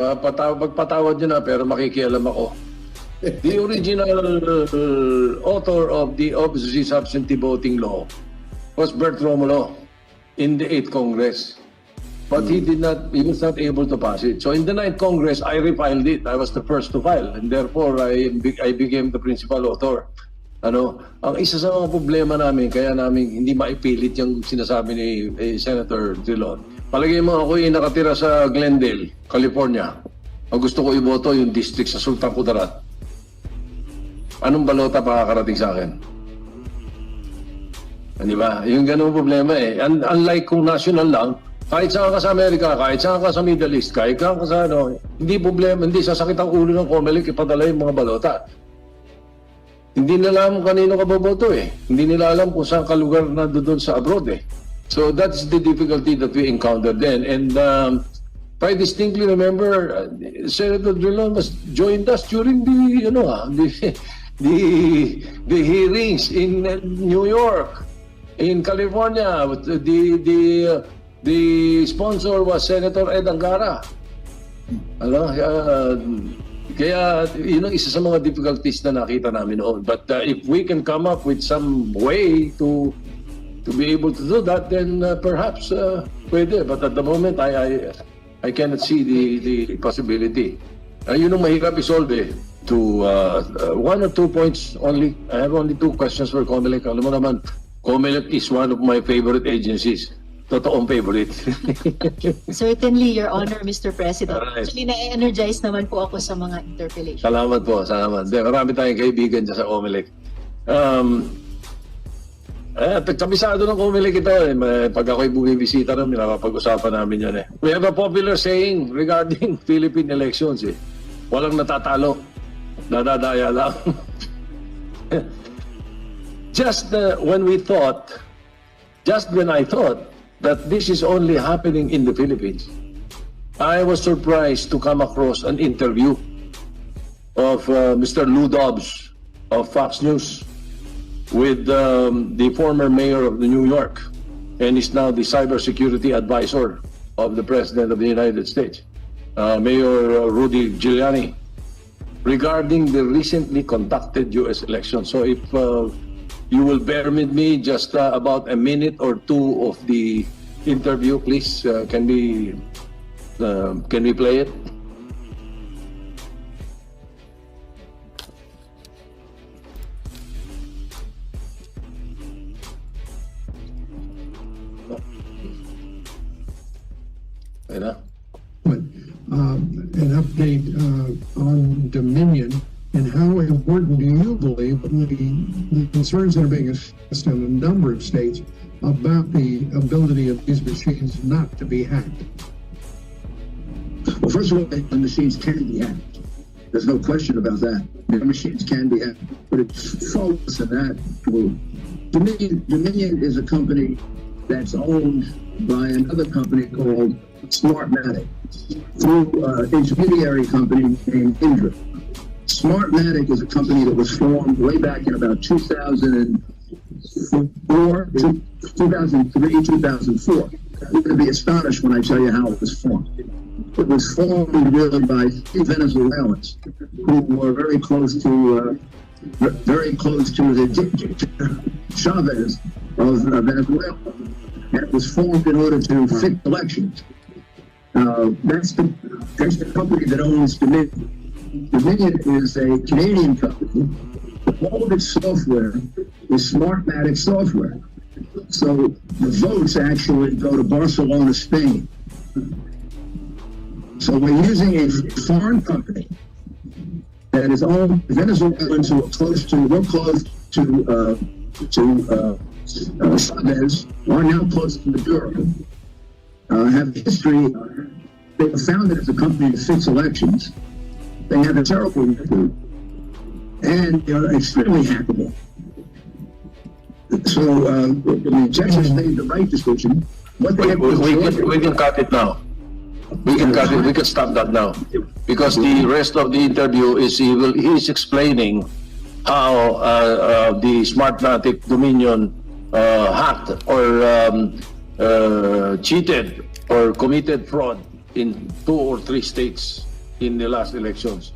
Pagpatawad nyo na pero makikialam ako. The original author of the obviously substantive voting law was Bert Romulo in the 8th Congress. But he was not able to pass it. So in the 9th Congress, I refiled it. I was the first to file. And therefore, I became the principal author. Ang isa sa mga problema namin, kaya namin hindi maipilit yung sinasabi ni Senator Drilon. Palagay mo ako yung nakatira sa Glendale, California. Ang gusto ko iboto yung district sa Sultan Kudarat. Anong balota pakakarating sa akin? Di ba? Yung ganung problema eh. Unlike kung national lang, kahit saan ka sa Amerika, kahit saan ka sa Middle East, kahit saan ka sa hindi problema, hindi sasakit ang ulo ng COMELEC ipadala yung mga balota. Hindi nila alam kanino ka boboto eh. Hindi nila alam kung saan ka lugar na doon sa abroad eh. So that's the difficulty that we encountered then. And I distinctly remember Senator Drilon joined us during the hearings in New York, in California. The sponsor was Senator Ed Angara. Kaya yun ang isa sa mga difficulties na nakita namin noon. But if we can come up with some way to be able to do that, then perhaps pwede. But at the moment, I cannot see the possibility. Yun ang mahirap isolve eh. To 1 or 2 points only. I have only 2 questions for COMELEC. Alam mo naman, COMELEC is one of my favorite agencies. Totoong favorite. Certainly, Your Honor, Mr. President. Alright. Actually, na-energize naman po ako sa mga interpellation. Salamat po, salamat. Marami tayong kaibigan dyan sa COMELEC. Kabisado ng COMELEC ito eh. Pag ako'y bumibisita rin, napapag-usapan namin yan eh. We have a popular saying regarding Philippine elections eh. Walang natatalo. Nadadaya lang. Just when I thought that this is only happening in the Philippines, I was surprised to come across an interview of Mr. Lou Dobbs of Fox News with the former mayor of New York, and is now the cybersecurity advisor of the President of the United States, Mayor Rudy Giuliani, regarding the recently conducted U.S. election. So if you will bear with me just about a minute or 2 of the interview, please. Can we play it? An update on Dominion, and how important do you believe the concerns that are being expressed in a number of states about the ability of these machines not to be hacked? Well, first of all, the machines can be hacked. There's no question about that. The machines can be hacked, but it's false in that. Dominion is a company that's owned by another company called Smartmatic through an intermediary company named Indra. Smartmatic is a company that was formed way back in about 2003, 2004. You're going to be astonished when I tell you how it was formed. It was formed really by 3 Venezuelans who were very close to the Chavez of Venezuela. And it was formed in order to fix elections. That's the company that owns Dominion. Dominion is a Canadian company. All of its software is Smartmatic software. So the votes actually go to Barcelona, Spain. So we're using a foreign company that is owned Venezuelans who are close to Chavez, are now close to Maduro, have history. They were founded as a company to fix elections. They have a terrible record, and they're extremely hackable. So the Texas made the right decision. What they We can cut it now. We can cut it. We can stop that now, because the rest of the interview is he's explaining how the Smartmatic Dominion hacked or cheated or committed fraud in 2 or 3 states in the last elections.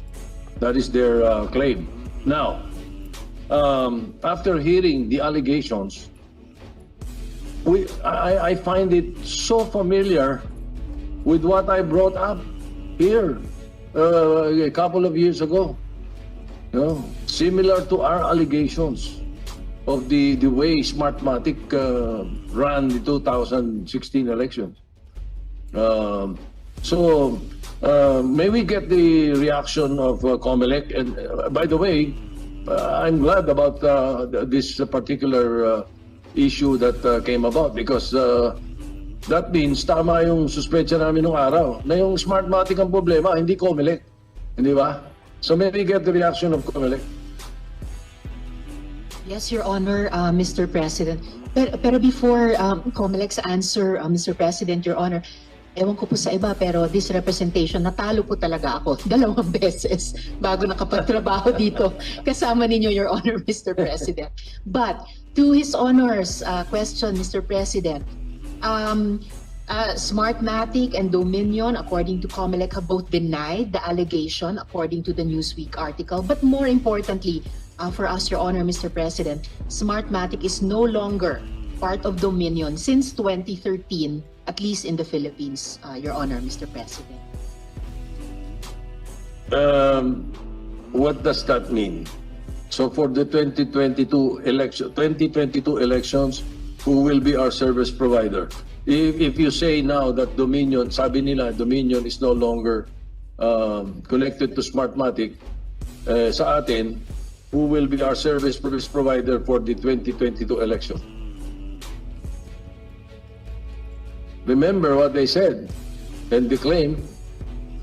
That is their claim. Now, after hearing the allegations, I find it so familiar with what I brought up here a couple of years ago. You know, similar to our allegations of the way Smartmatic ran the 2016 elections. So may we get the reaction of COMELEC? And by the way, I'm glad about this particular issue that came about, because that means tama yung suspecha namin nung araw na yung Smartmatic ang problema, hindi COMELEC. Hindi ba? So may we get the reaction of COMELEC? Yes, Your Honor, Mr. President. Pero before COMELEC's answer, Mr. President, Your Honor, ewan ko po sa iba, pero this representation, natalo po talaga ako 2 beses bago nakapagtrabaho dito kasama ninyo, Your Honor, Mr. President. But to His Honor's question, Mr. President, Smartmatic and Dominion, according to COMELEC, have both denied the allegation according to the Newsweek article. But more importantly, for us, Your Honor, Mr. President, Smartmatic is no longer part of Dominion since 2013, at least in the Philippines, Your Honor, Mr. President. What does that mean? So for the 2022 elections, who will be our service provider? If you say now that Dominion, sabi nila, Dominion is no longer connected to Smartmatic, sa atin, who will be our service provider for the 2022 election? Remember what they said and the claim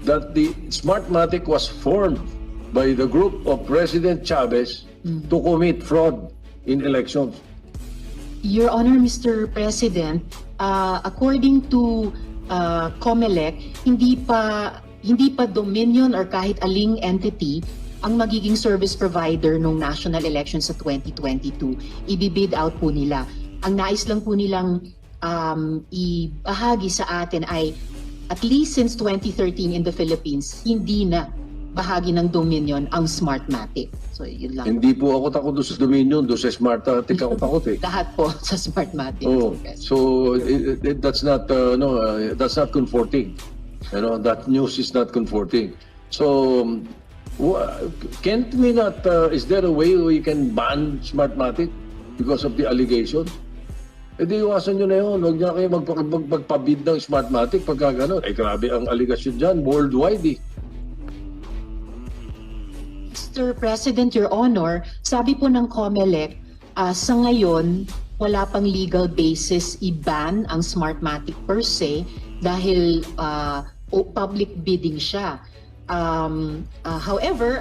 that the Smartmatic was formed by the group of President Chavez to commit fraud in elections. Your Honor, Mr. President, according to COMELEC, hindi pa Dominion or kahit aling entity ang magiging service provider ng national election sa 2022. Ibibid out po nila. Ang nais lang po nilang ibahagi sa atin ay at least since 2013 in the Philippines, hindi na bahagi ng Dominion ang Smartmatic. So yun lang. Hindi po ako takot doon sa Dominion, doon sa Smartmatic ako takot eh. Lahat po sa Smartmatic. Oh, so that's not that's not comforting. You know, that news is not comforting. So can't we not? Is there a way we can ban Smartmatic because of the allegations? E di iwasan nyo na yun. Huwag nyo na kayo magpabid ng Smartmatic pagka gano'n. Eh grabe ang allegation dyan, worldwide eh. Mr. President, Your Honor, sabi po ng COMELEC, sa ngayon, wala pang legal basis i-ban ang Smartmatic per se dahil public bidding siya. However,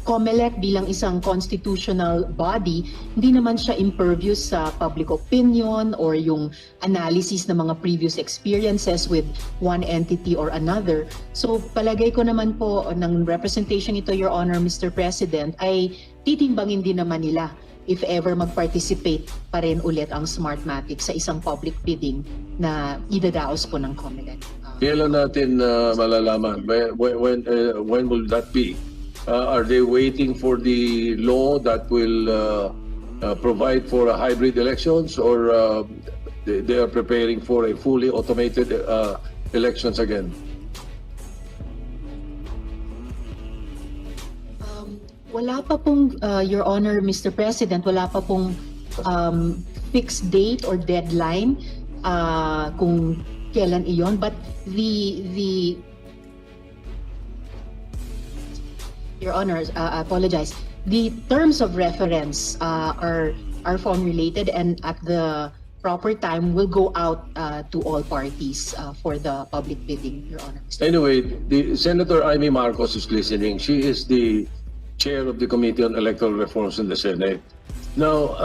COMELEC bilang isang constitutional body, hindi naman siya impervious sa public opinion or yung analysis ng mga previous experiences with one entity or another. So palagay ko naman po ng representation ito, Your Honor, Mr. President, ay titimbangin din naman nila if ever mag-participate pa rin ulit ang Smartmatic sa isang public bidding na idadaos po ng COMELEC. Kailan natin malalaman? When will that be? Are they waiting for the law that will provide for a hybrid elections, or they are preparing for a fully automated elections again? Wala pa pong, Your Honor, Mr. President, wala pa pong fixed date or deadline kung kailan iyon, but the Your Honor, apologize. The terms of reference are formulated and at the proper time will go out to all parties for the public bidding, Your Honor. Anyway, Senator Imee Marcos is listening. She is the chair of the Committee on Electoral Reforms in the Senate. Now,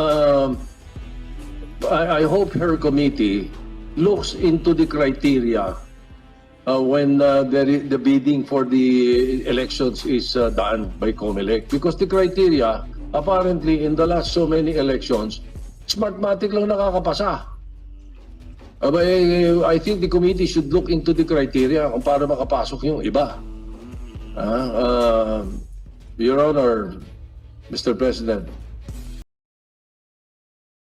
I hope her committee looks into the criteria when the bidding for the elections is done by COMELEC, because the criteria apparently in the last so many elections, Smartmatic lang nakakapasa. I think the committee should look into the criteria kung para makapasok yung iba. Your Honor, Mr. President,